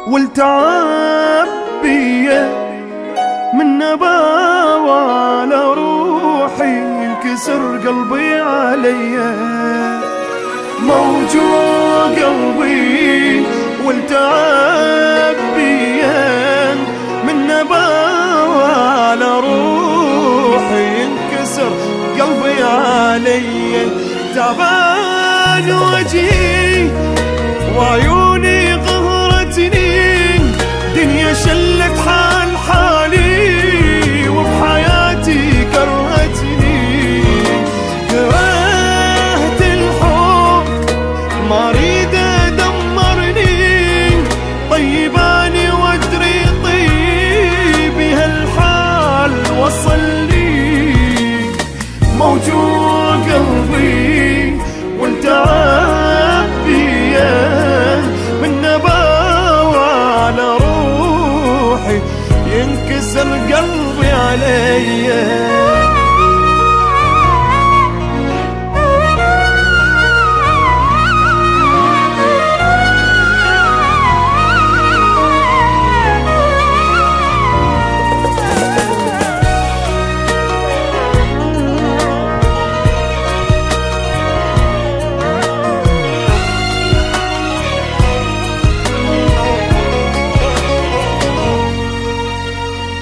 والتعب بيا من نباوى على روحي ينكسر قلبي عليا. موجوع قلبي والتعب بيا من نباوى على روحي ينكسر قلبي عليا. تعبان وجهي وعيوني قهرتني، دنيا شلت حال حالي وبحياتي كرهتني. كرهت الحب ما اريد دمرني، طيباني وادري طيبي هالحال وصلني. موجوع قلبي والتعب بيا من نباوى على روحي ينكسر قلبي عليا.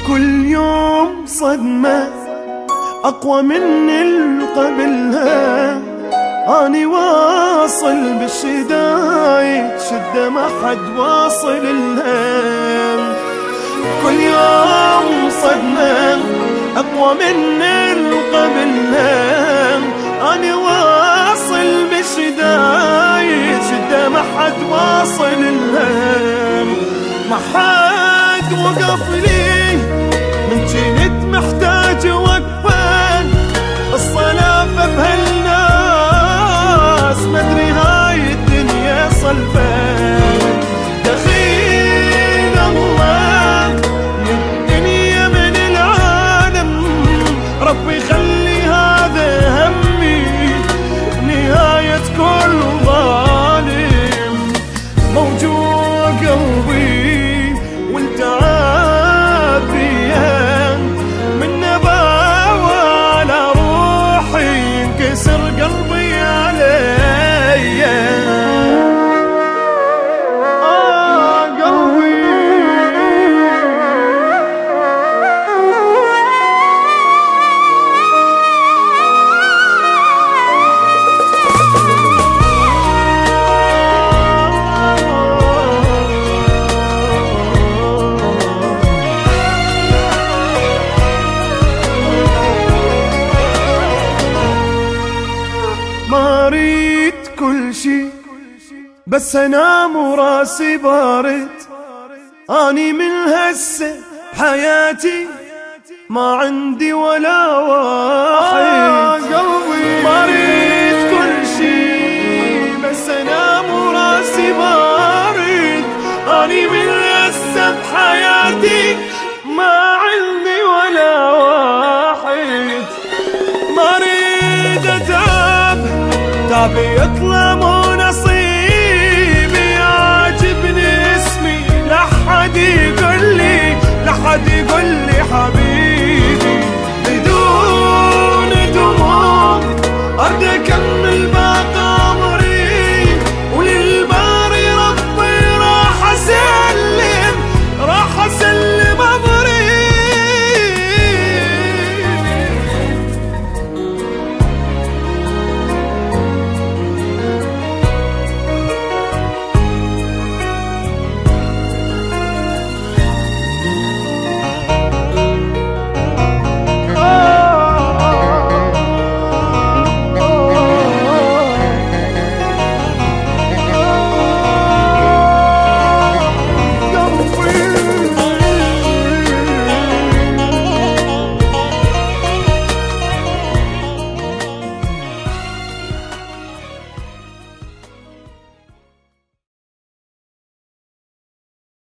كل يوم صدمة أقوى من قبلها، أني واصل بالشدايد شدة ما حد واصل لها. كل يوم صدمة أقوى من قبلها، أني واصل بالشدايد شدة ما حد واصل لها. ما حد وقف لي من جنت محتاج وقفان، الصلافة بهالناس مدري هاي الدنيا صلفان. دخيل الله من الدنيا من العالم، ربي خلي هذا همي نهاية كل ظالم. موجوع قلبي والتعب بيا من نباوى على روحي ينكسر قلبي عليا. قلبي ما اريد كل شي بس انام وراسي بارد، اني من هسه حياتي ما عندي ولا واحد. ما اريد كل شي بس انام وراسي بارد، اني من هسه بحياتي ما عندي ولا واحد. ما اريد اتعب تعبي يطلع